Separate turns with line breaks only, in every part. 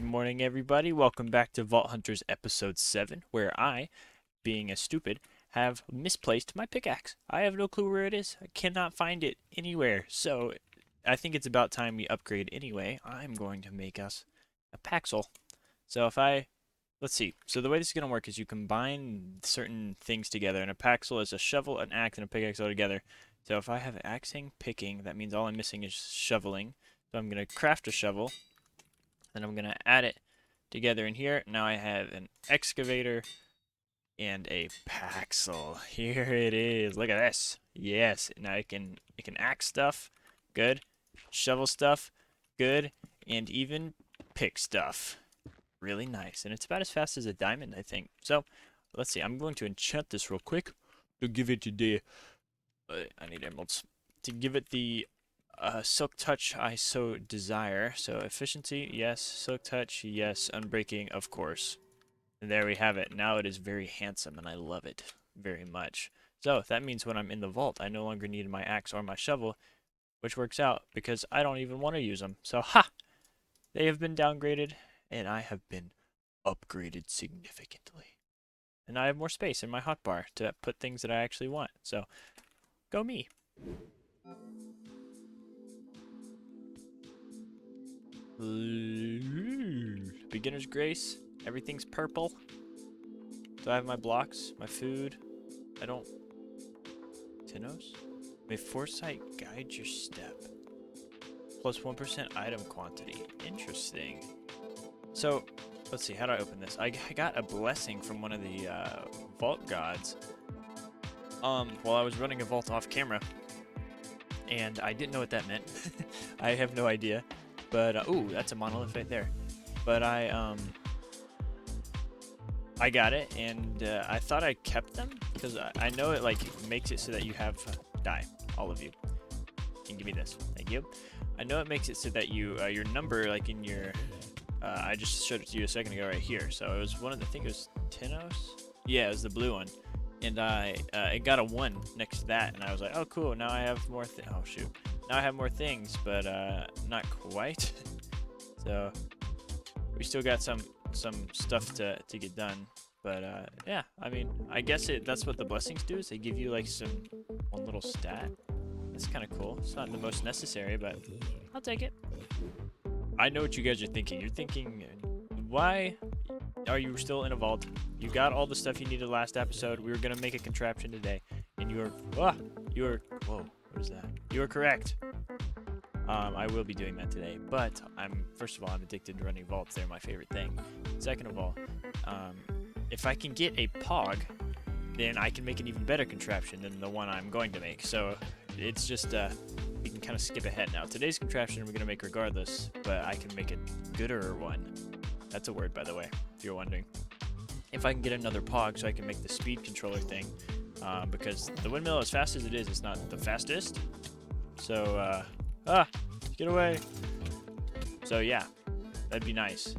morning, everybody. Welcome back to Vault Hunters Episode 7, where I, being a stupid, have misplaced my pickaxe. I have no clue where it is. I cannot find it anywhere. So, I think it's about time we upgrade anyway. I'm going to make us a paxil. So let's see. So the way this is going to work is you combine certain things together, and a paxil is a shovel, an axe, and a pickaxe all together. So if I have axing, picking, that means all I'm missing is shoveling. So I'm going to craft a shovel. Then I'm going to add it together in here. Now I have an excavator and a paxil. Here it is. Look at this. Yes. Now it can axe stuff. Good. Shovel stuff. Good. And even pick stuff. Really nice. And it's about as fast as a diamond, I think. So, let's see. I'm going to enchant this real quick to give it the... I need emeralds. To give it the silk touch I so desire. So efficiency, yes. Silk touch, yes. Unbreaking, of course. And there we have it. Now it is very handsome, and I love it very much. So that means when I'm in the vault, I no longer need my axe or my shovel, which works out because I don't even want to use them. So, ha! They have been downgraded, and I have been upgraded significantly. And I have more space in my hotbar to put things that I actually want. So, go me. Beginner's grace. Everything's purple. So I have my blocks, my food. I don't... Tinos? May foresight guide your step. Plus 1% item quantity. Interesting. So, let's see. How do I open this? I got a blessing from one of the vault gods. While I was running a vault off camera. And I didn't know what that meant. I have no idea. But, ooh, that's a monolith right there. But I got it, and I thought I kept them, because I know it, like, makes it so that you have... die, all of you. And give me this. Thank you. I know it makes it so that you, your number, like, in your... I just showed it to you a second ago right here. So it was one of the... I think it was Tinos? Yeah, it was the blue one. And it got a 1 next to that, and I was like, oh, cool, now I have more oh, shoot. Now I have more things, but not quite. So we still got some stuff to get done. But yeah, I mean, I guess that's what the blessings do, is they give you like one little stat. That's kind of cool. It's not the most necessary, but I'll take it. I know what you guys are thinking. You're thinking, why are you still in a vault? You got all the stuff you needed last episode. We were gonna make a contraption today, and you were whoa, what is that? You were correct. I will be doing that today, but first of all, I'm addicted to running vaults. They're my favorite thing. Second of all, if I can get a pog, then I can make an even better contraption than the one I'm going to make. So it's just we can kind of skip ahead now. Today's contraption we're gonna make regardless, but I can make a gooder one. That's a word, by the way, if you're wondering. If I can get another pog so I can make the speed controller thing, because the windmill, as fast as it is, it's not the fastest. So, get away. So yeah, that'd be nice.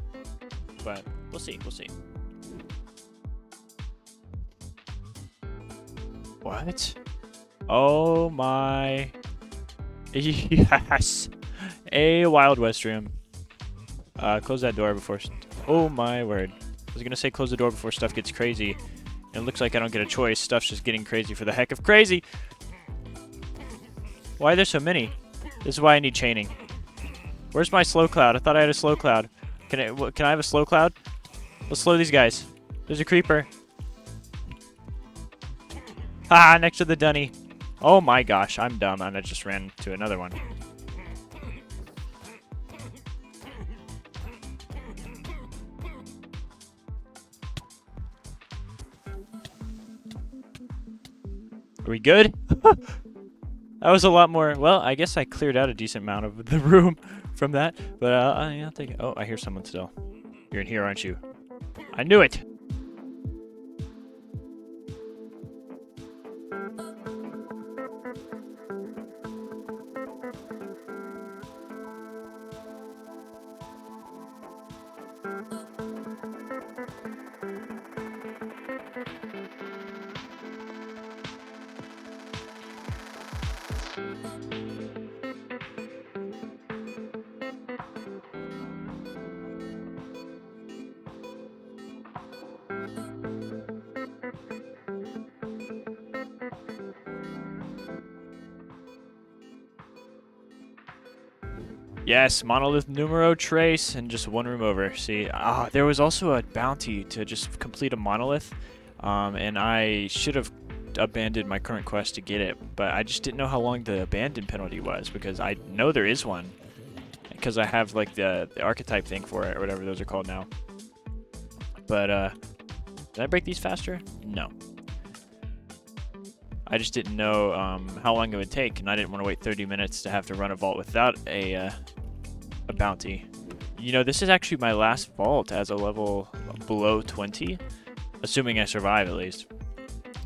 But we'll see, What? Oh my. Yes. A Wild West room. Close that door before... Oh my word. I was gonna say close the door before stuff gets crazy. And it looks like I don't get a choice. Stuff's just getting crazy for the heck of crazy. Why are there so many? This is why I need chaining. Where's my slow cloud? I thought I had a slow cloud. Can I have a slow cloud? Let's slow these guys. There's a creeper. Ah, next to the dunny. Oh my gosh, I'm dumb, and I just ran to another one. Are we good? That was a lot more. Well, I guess I cleared out a decent amount of the room from that. But I'll take it. Oh, I hear someone still. You're in here, aren't you? I knew it! Yes, monolith numero trace, and just one room over. See, there was also a bounty to just complete a monolith, and I should have abandoned my current quest to get it, but I just didn't know how long the abandon penalty was, because I know there is one, because I have like the archetype thing for it, or whatever those are called now. But did I break these faster? No. I just didn't know how long it would take, and I didn't want to wait 30 minutes to have to run a vault without a bounty. You know, this is actually my last vault as a level below 20, assuming I survive at least.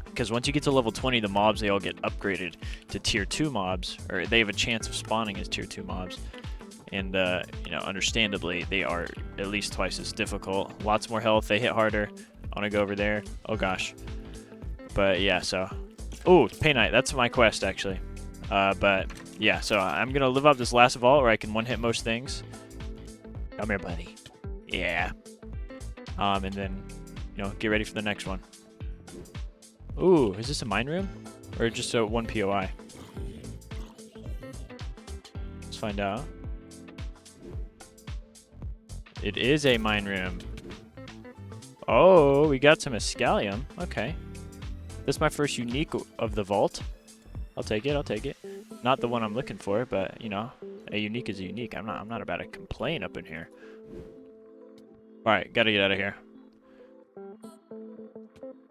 Because once you get to level 20, the mobs, they all get upgraded to tier 2 mobs, or they have a chance of spawning as tier 2 mobs. And, you know, understandably, they are at least twice as difficult. Lots more health, they hit harder. I want to go over there. Oh gosh. But yeah, so... Oh, Pay Night, that's my quest, actually. But, yeah, so I'm going to live up this last vault where I can one-hit most things. Come here, buddy. Yeah. And then, you know, get ready for the next one. Ooh, is this a mine room? Or just a 1 POI? Let's find out. It is a mine room. Oh, we got some Escalium. Okay. This is my first unique of the vault. I'll take it, I'll take it. Not the one I'm looking for, but, you know, a unique is a unique. I'm not about to complain up in here. Alright, gotta get out of here.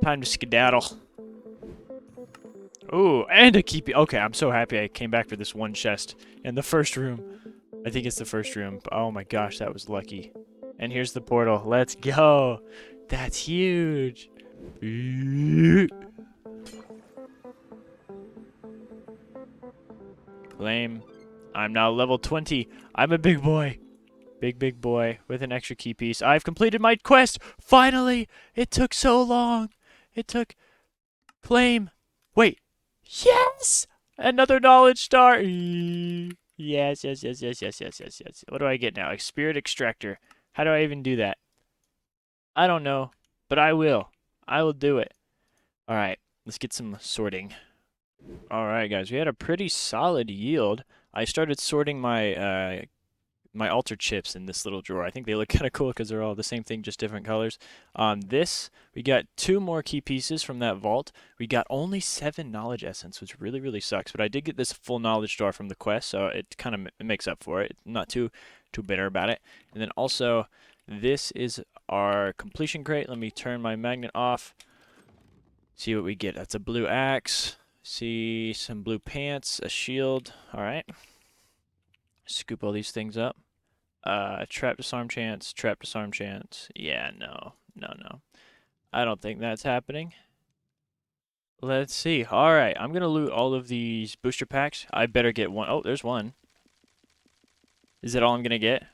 Time to skedaddle. Ooh, and a keepy. Okay, I'm so happy I came back for this one chest in the first room. I think it's the first room. Oh my gosh, that was lucky. And here's the portal. Let's go. That's huge. Claim. I'm now level 20. I'm a big boy. Big boy with an extra key piece. I've completed my quest. Finally. It took so long. It took... Claim. Wait. Yes! Another knowledge star. Yes. What do I get now? A spirit extractor. How do I even do that? I don't know, but I will. I will do it. All right, let's get some sorting. All right, guys, we had a pretty solid yield. I started sorting my my altar chips in this little drawer. I think they look kind of cool because they're all the same thing, just different colors. We got 2 more key pieces from that vault. We got only 7 knowledge essence, which really sucks. But I did get this full knowledge jar from the quest, so it kind of makes up for it. I'm not too bitter about it. And then also, this is our completion crate. Let me turn my magnet off. See what we get. That's a blue axe. See some blue pants, a shield. All right. Scoop all these things up. Trap disarm chance, trap disarm chance. Yeah, no. I don't think that's happening. Let's see. All right, I'm going to loot all of these booster packs. I better get one. Oh, there's one. Is that all I'm going to get?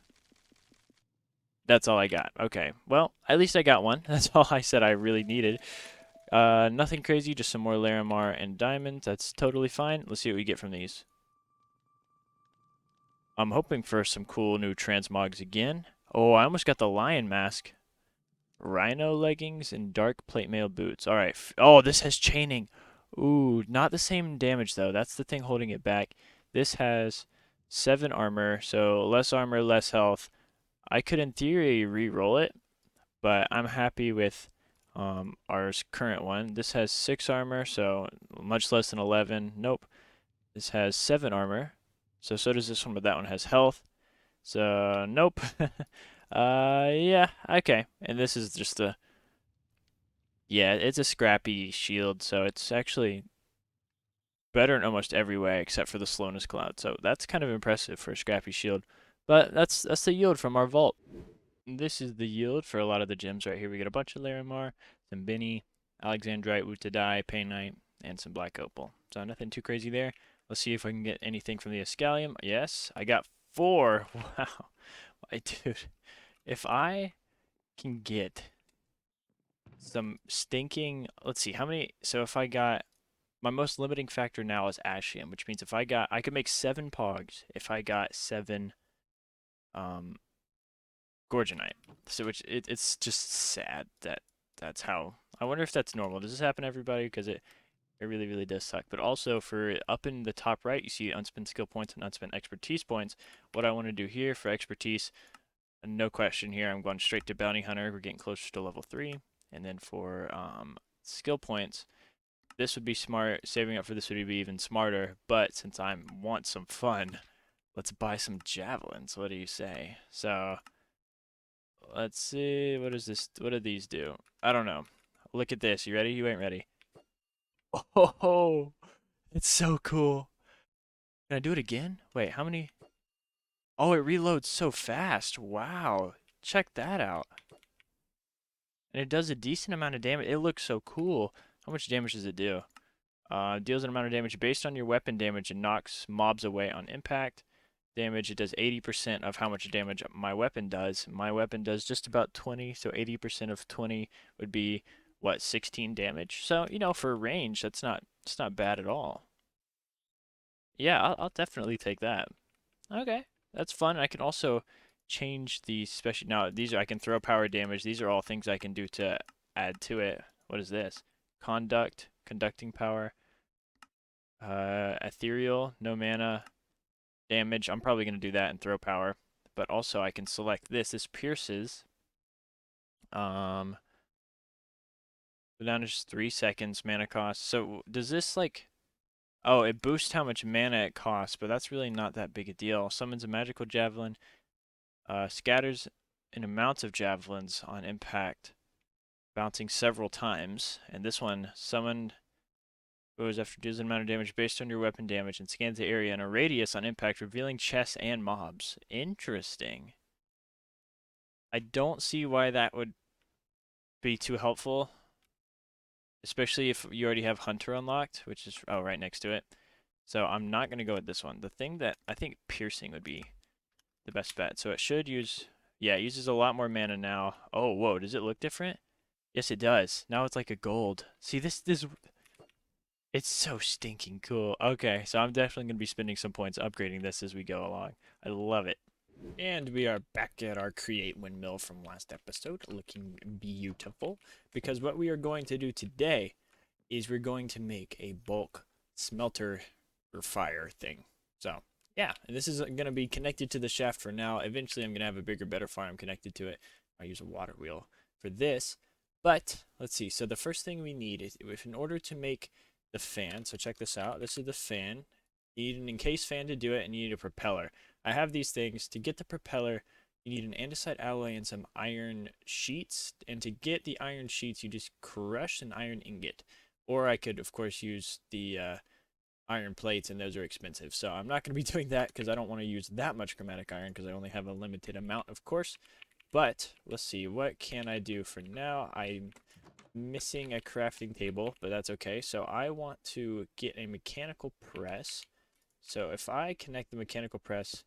That's all I got. Okay. Well, at least I got one. That's all I said I really needed. Nothing crazy, just some more Larimar and diamonds. That's totally fine. Let's see what we get from these. I'm hoping for some cool new transmogs again. Oh, I almost got the lion mask. Rhino leggings and dark plate mail boots. All right. Oh, this has chaining. Ooh, not the same damage though. That's the thing holding it back. This has 7 armor, so less armor, less health. I could in theory re-roll it, but I'm happy with our current one. This has 6 armor, so much less than 11. Nope. This has 7 armor. So does this one, but that one has health. So, nope. Yeah, okay. And this is just a... Yeah, it's a scrappy shield, so it's actually better in almost every way except for the slowness cloud. So that's kind of impressive for a scrappy shield. But that's the yield from our vault. This is the yield for a lot of the gems right here. We get a bunch of Larimar, some Benny, Alexandrite, Wootadai, Painite, and some Black Opal. So nothing too crazy there. Let's see if I can get anything from the Escalium. Yes, I got 4. Wow. My dude, if I can get some stinking... Let's see, how many... So if I got... My most limiting factor now is Ashium, which means if I got... I could make 7 Pogs if I got 7... Gorgonite. So it's just sad that that's how... I wonder if that's normal. Does this happen to everybody? Because It really, really does suck. But also for up in the top right, you see unspent skill points and unspent expertise points. What I want to do here for expertise, no question here, I'm going straight to bounty hunter. We're getting closer to level 3. And then for skill points, this would be smart. Saving up for this would be even smarter. But since I want some fun, let's buy some javelins. What do you say? So let's see. What is this? What do these do? I don't know. Look at this. You ready? You ain't ready. Oh, it's so cool. Can I do it again? Wait, how many? Oh, it reloads so fast. Wow. Check that out. And it does a decent amount of damage. It looks so cool. How much damage does it do? Deals an amount of damage based on your weapon damage and knocks mobs away on impact. Damage, it does 80% of how much damage my weapon does. My weapon does just about 20, so 80% of 20 would be, what, 16 damage? So, you know, for range, it's not bad at all. Yeah, I'll definitely take that. Okay, that's fun. I can also change the special. Now, these are, I can throw power damage. These are all things I can do to add to it. What is this? Conducting power, ethereal, no mana, damage. I'm probably going to do that and throw power. But also I can select this. This pierces. Um, down to just 3 seconds mana cost. So does this like? Oh, it boosts how much mana it costs, but that's really not that big a deal. Summons a magical javelin. Scatters in amounts of javelins on impact, bouncing several times. And this one summoned goes after deals an amount of damage based on your weapon damage and scans the area in a radius on impact, revealing chests and mobs. Interesting. I don't see why that would be too helpful, especially if you already have Hunter unlocked, which is right next to it. So I'm not going to go with this one. The thing that I think piercing would be the best bet. So it should use, yeah, it uses a lot more mana now. Oh, whoa, does it look different? Yes, it does. Now it's like a gold. See, it's so stinking cool. Okay, so I'm definitely going to be spending some points upgrading this as we go along. I love it. And we are back at our create windmill from last episode, looking beautiful. Because what we are going to do today is we're going to make a bulk smelter or fire thing. So, yeah, and this is going to be connected to the shaft for now. Eventually, I'm going to have a bigger, better farm connected to it. I use a water wheel for this. But, let's see. So the first thing we need is, if in order to make the fan, so check this out. This is the fan. You need an encased fan to do it, and you need a propeller. I have these things. To get the propeller, you need an andesite alloy and some iron sheets. And to get the iron sheets, you just crush an iron ingot. Or I could, of course, use the iron plates, and those are expensive. So I'm not going to be doing that because I don't want to use that much chromatic iron because I only have a limited amount, of course. But let's see, what can I do for now? I'm missing a crafting table, but that's okay. So I want to get a mechanical press. So if I connect the mechanical press,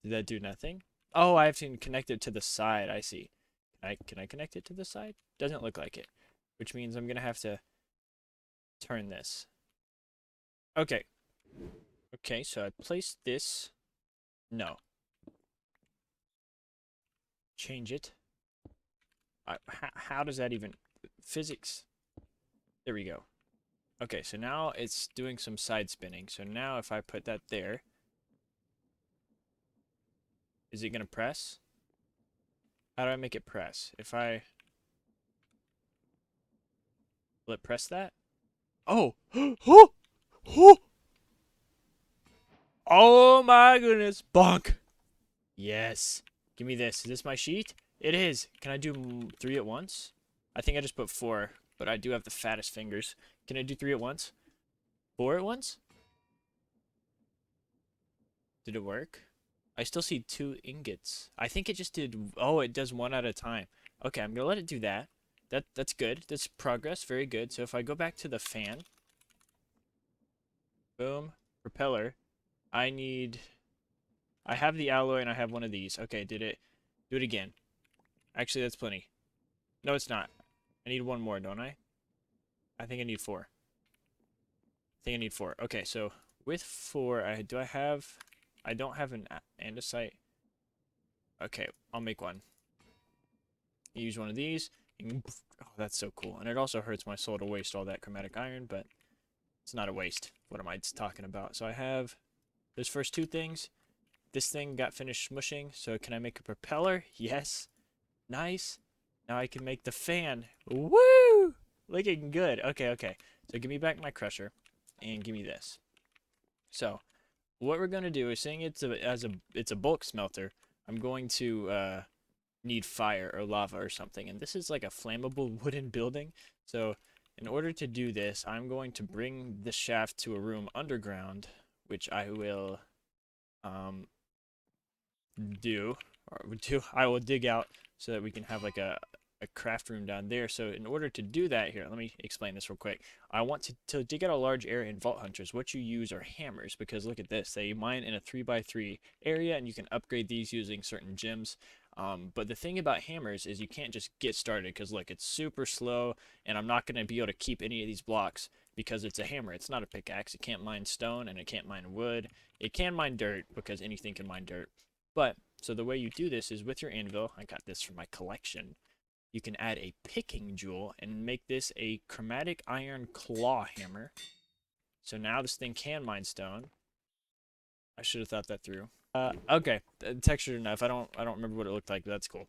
did that do nothing? Oh, I have to connect it to the side. I see. Can I connect it to the side? Doesn't look like it, which means I'm gonna have to turn this. Okay. Okay, so I placed this. No. Change it. How does that even... Physics. There we go. Okay, so now it's doing some side spinning. So now if I put that there, is it gonna press? How do I make it press? If I... Will it press that? Oh! Oh! Oh! Oh my goodness! Bonk! Yes. Give me this. Is this my sheet? It is. Can I do 3 at once? I think I just put 4, but I do have the fattest fingers. Can I do 3 at once? 4 at once? Did it work? I still see 2 ingots. I think it just did... Oh, it does 1 at a time. Okay, I'm going to let it do that. That's good. That's progress. Very good. So if I go back to the fan. Boom. Propeller. I need... I have the alloy and I have one of these. Okay, did it... Do it again. Actually, that's plenty. No, it's not. I need 1 more, don't I? I think I need 4. I think I need 4. Okay, so with 4, I don't have an andesite. Okay, I'll make 1. You use one of these. And, oh, that's so cool. And it also hurts my soul to waste all that chromatic iron, but it's not a waste. What am I talking about? So I have those first two things. This thing got finished smushing, so can I make a propeller? Yes. Nice. Now I can make the fan. Woo! Looking good. Okay, okay. So give me back my crusher, and give me this. So what we're gonna do is, saying it's a bulk smelter, I'm going to need fire or lava or something, and this is like a flammable wooden building. So in order to do this, I'm going to bring the shaft to a room underground, which I will I will dig out so that we can have like a craft room down there. So in order to do that, here, let me explain this real quick. I want to dig out a large area in Vault Hunters. What you use are hammers, because look at this. They mine in a 3x3 area, and you can upgrade these using certain gems. But the thing about hammers is you can't just get started, because look, it's super slow, and I'm not going to be able to keep any of these blocks because it's a hammer. It's not a pickaxe. It can't mine stone, and it can't mine wood. It can mine dirt, because anything can mine dirt. But, so the way you do this is with your anvil. I got this from my collection. You can add a picking jewel and make this a chromatic iron claw hammer. So now this thing can mine stone. I should have thought that through. Okay, textured enough. I don't remember what it looked like, but that's cool.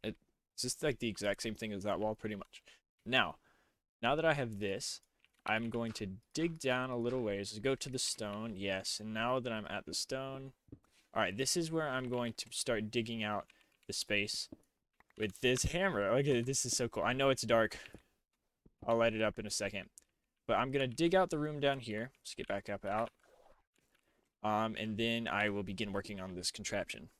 It's just like the exact same thing as that wall, pretty much. Now that I have this, I'm going to dig down a little ways, go to the stone, yes, and now that I'm at the stone, alright, this is where I'm going to start digging out the space with this hammer. Okay, this is so cool. I know it's dark. I'll light it up in a second. But I'm going to dig out the room down here. Let's get back up out. And then I will begin working on this contraption.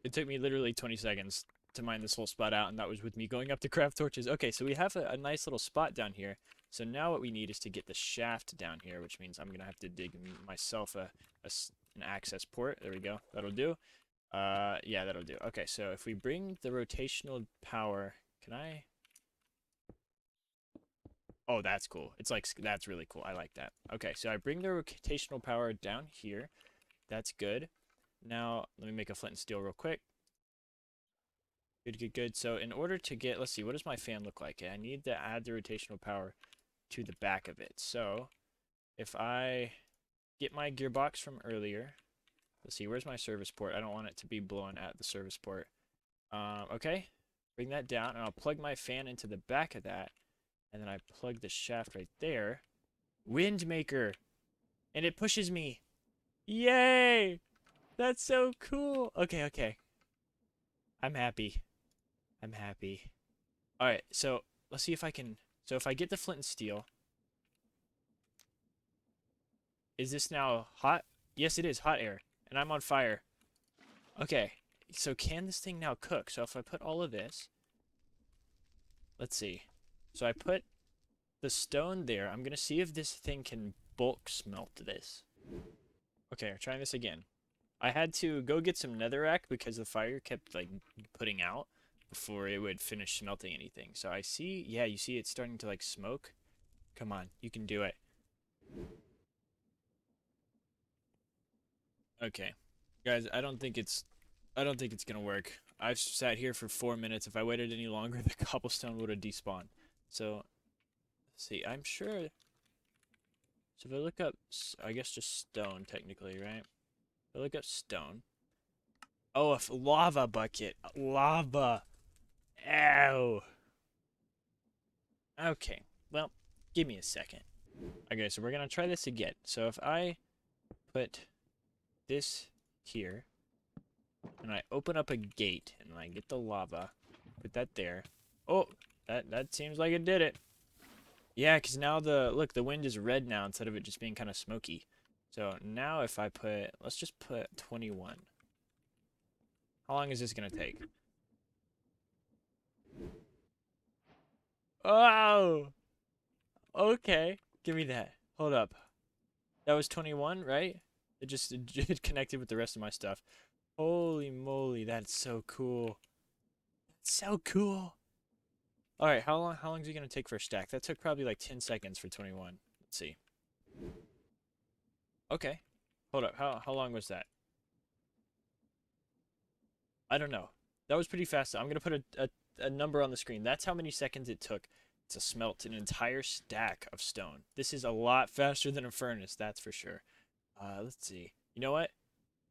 It took me literally 20 seconds to mine this whole spot out, and that was with me going up to craft torches. Okay, so we have a nice little spot down here. So now what we need is to get the shaft down here, which means I'm going to have to dig myself an access port. There we go. That'll do. Yeah, that'll do. Okay, so if we bring the rotational power, can I? Oh, that's cool. It's like, that's really cool. I like that. Okay, so I bring the rotational power down here. That's good. Now, let me make a flint and steel real quick. Good, good, good. So in order to get, let's see, what does my fan look like? I need to add the rotational power to the back of it. So if I get my gearbox from earlier, let's see, where's my service port? I don't want it to be blowing at the service port. Okay, bring that down, and I'll plug my fan into the back of that, and then I plug the shaft right there. Wind maker! And it pushes me! Yay! That's so cool! Okay, okay. I'm happy. I'm happy. Alright, so let's see if I can... So if I get the flint and steel... Is this now hot? Yes, it is. Hot air. And I'm on fire. Okay. So can this thing now cook? So if I put all of this... Let's see. So I put the stone there. I'm going to see if this thing can bulk smelt this. Okay, we're trying this again. I had to go get some netherrack because the fire kept like putting out before it would finish smelting anything. So I see, yeah, you see it's starting to like smoke. Come on, you can do it. Okay. Guys, I don't think it's gonna work. I've sat here for 4 minutes. If I waited any longer, the cobblestone would have despawned. So, let's see, I'm sure. So if I look up, I guess just stone technically, right? If I look up stone. Oh, a lava bucket. Lava. Ow. Okay, well, give me a second. Okay, so we're gonna try this again. So if I put this here, and I open up a gate, and I get the lava, put that there. Oh, that seems like it did it. Yeah, because now look, the wind is red now instead of it just being kind of smoky. So now if I put, let's just put 21. How long is this going to take? Oh! Okay. Give me that. Hold up. That was 21, right? It connected with the rest of my stuff. Holy moly, that's so cool. That's so cool. Alright, how long is it going to take for a stack? That took probably like 10 seconds for 21. Let's see. Okay. Hold up. How long was that? I don't know. That was pretty fast. I'm going to put a number on the screen. That's how many seconds it took to smelt an entire stack of stone. This is a lot faster than a furnace, that's for sure. Let's see. You know what?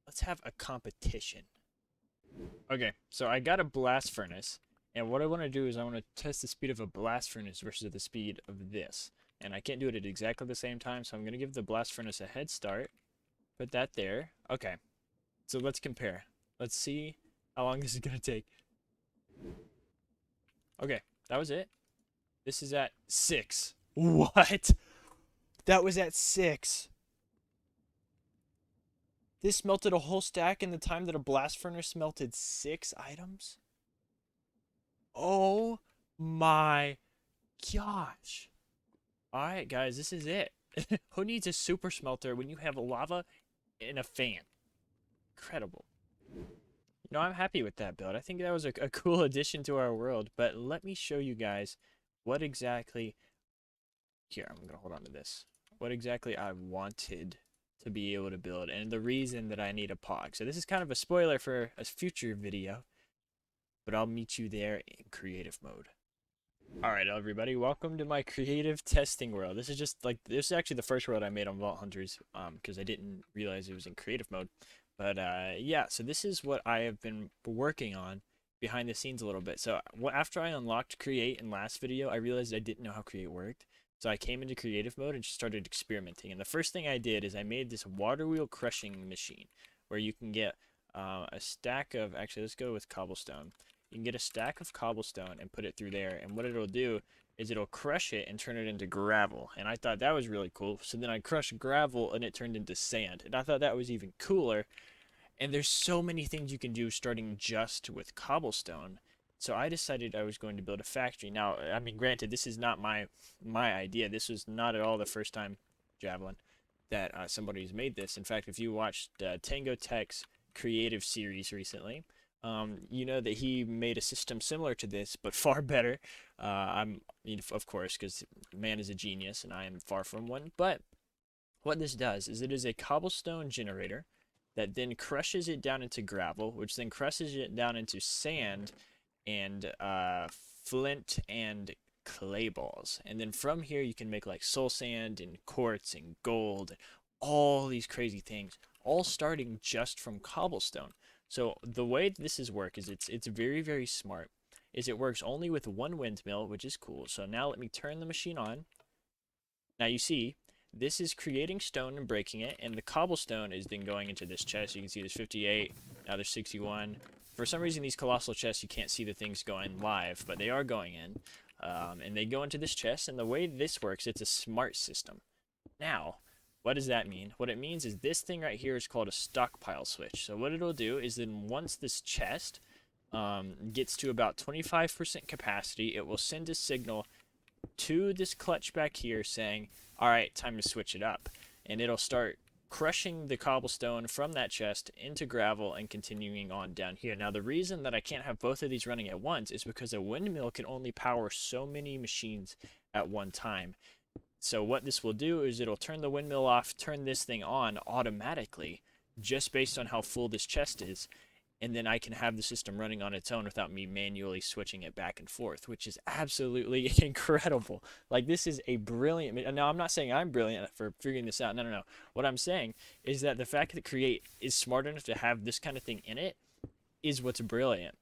Let's have a competition. Okay, so I got a blast furnace, and what I want to do is I want to test the speed of a blast furnace versus the speed of this. And I can't do it at exactly the same time, so I'm going to give the blast furnace a head start. Put that there. Okay, so let's compare. Let's see how long this is going to take. Okay, that was it. This is at 6. What? That was at 6. This smelted a whole stack in the time that a blast furnace smelted 6 items? Oh my gosh. Alright, guys, this is it. Who needs a super smelter when you have lava and a fan? Incredible. You know, I'm happy with that build. I think that was a cool addition to our world, but let me show you guys what exactly... Here, I'm going to hold on to this. What exactly I wanted to be able to build, and the reason that I need a pog. So this is kind of a spoiler for a future video, but I'll meet you there in creative mode. Alright, everybody, welcome to my creative testing world. This is just like, this is actually the first world I made on Vault Hunters, because I didn't realize it was in creative mode. But yeah, so this is what I have been working on behind the scenes a little bit. So after I unlocked Create in last video, I realized I didn't know how Create worked. So I came into creative mode and just started experimenting. And the first thing I did is I made this water wheel crushing machine where you can get a stack of, actually let's go with cobblestone. You can get a stack of cobblestone and put it through there. And what it'll do is it'll crush it and turn it into gravel. And I thought that was really cool. So then I crushed gravel and it turned into sand. And I thought that was even cooler. And there's so many things you can do starting just with cobblestone. So I decided I was going to build a factory. Now, I mean, granted, this is not my idea. This was not at all the first time, Javelin, that somebody's made this. In fact, if you watched Tango Tech's creative series recently, you know that he made a system similar to this, but far better. Of course, because man is a genius, and I am far from one. But what this does is it is a cobblestone generator that then crushes it down into gravel, which then crushes it down into sand, and flint and clay balls. And then from here you can make like soul sand and quartz and gold and all these crazy things, all starting just from cobblestone. So the way this is work is it's very, very smart. Is it works only with one windmill, which is cool. So now let me turn the machine on. Now you see this is creating stone and breaking it, and the cobblestone is then going into this chest. You can see there's 58, now there's 61. For some reason, these colossal chests, you can't see the things going live, but they are going in. And they go into this chest, and the way this works, it's a smart system. Now, what does that mean? What it means is this thing right here is called a stockpile switch. So what it'll do is then once this chest gets to about 25% capacity, it will send a signal to this clutch back here saying, all right, time to switch it up. And it'll start crushing the cobblestone from that chest into gravel and continuing on down here. Now, the reason that I can't have both of these running at once is because a windmill can only power so many machines at one time. So what this will do is it'll turn the windmill off, turn this thing on automatically, just based on how full this chest is. And then I can have the system running on its own without me manually switching it back and forth, which is absolutely incredible. Like, this is a brilliant... Now, I'm not saying I'm brilliant for figuring this out. No. What I'm saying is that the fact that Create is smart enough to have this kind of thing in it is what's brilliant.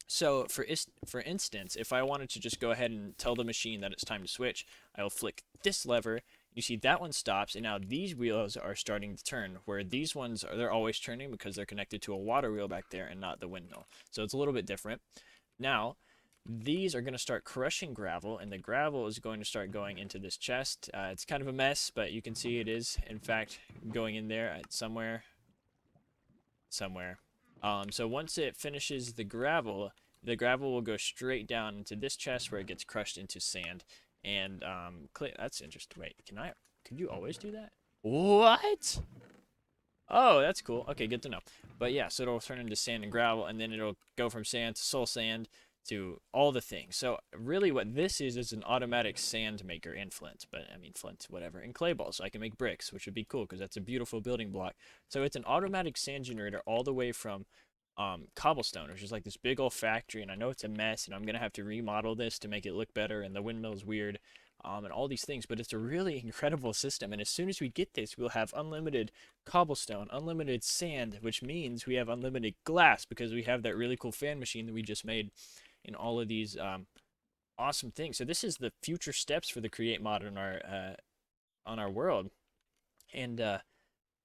So, for instance, if I wanted to just go ahead and tell the machine that it's time to switch, I'll flick this lever. You see that one stops, and now these wheels are starting to turn, where these ones they're always turning because they're connected to a water wheel back there and not the windmill. So it's a little bit different. Now, these are going to start crushing gravel, and the gravel is going to start going into this chest. It's kind of a mess, but you can see it is, in fact, going in there at somewhere. So once it finishes the gravel will go straight down into this chest where it gets crushed into sand. And that's interesting. Wait, could you always do that? What? Oh, that's cool. Okay, good to know. But yeah, so it'll turn into sand and gravel, and then it'll go from sand to soul sand to all the things. So really what this is an automatic sand maker and flint. But I mean flint, whatever. And clay balls, so I can make bricks, which would be cool because that's a beautiful building block. So it's an automatic sand generator all the way from cobblestone. It's just like this big old factory, and I know it's a mess, and I'm gonna have to remodel this to make it look better. And the windmill's weird, and all these things. But it's a really incredible system. And as soon as we get this, we'll have unlimited cobblestone, unlimited sand, which means we have unlimited glass because we have that really cool fan machine that we just made, in all of these awesome things. So this is the future steps for the create mod on our world, and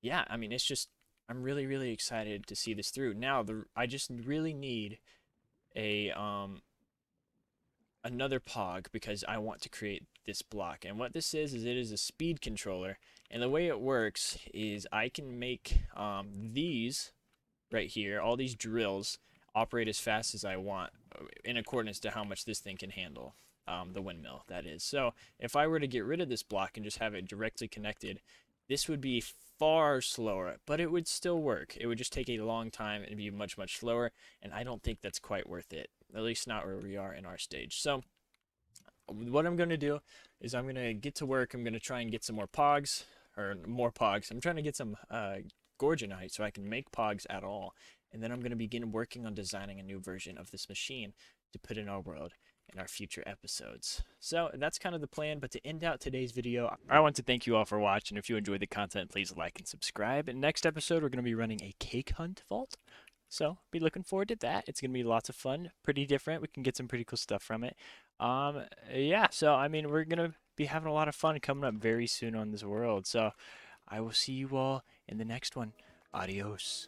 yeah, I mean, it's just I'm really excited to see this through. Now, I just really need a another pog because I want to create this block. And what this is it is a speed controller. And the way it works is I can make these right here, all these drills, operate as fast as I want in accordance to how much this thing can handle. The windmill, that is. So if I were to get rid of this block and just have it directly connected, this would be far slower, but it would still work. It would just take a long time and be much slower, and I don't think that's quite worth it. At least not where we are in our stage. So what I'm going to do is I'm going to get to work. I'm going to try and get some more pogs, or more pogs. I'm trying to get some gorgonite so I can make pogs at all. And then I'm going to begin working on designing a new version of this machine to put in our world in our future episodes. So that's kind of the plan. But to end out today's video, I want to thank you all for watching. If you enjoyed the content, please like and subscribe. And next episode, we're going to be running a cake hunt vault. So be looking forward to that. It's going to be lots of fun, pretty different. We can get some pretty cool stuff from it. Yeah, so I mean, we're going to be having a lot of fun coming up very soon on this world. So I will see you all in the next one. Adios.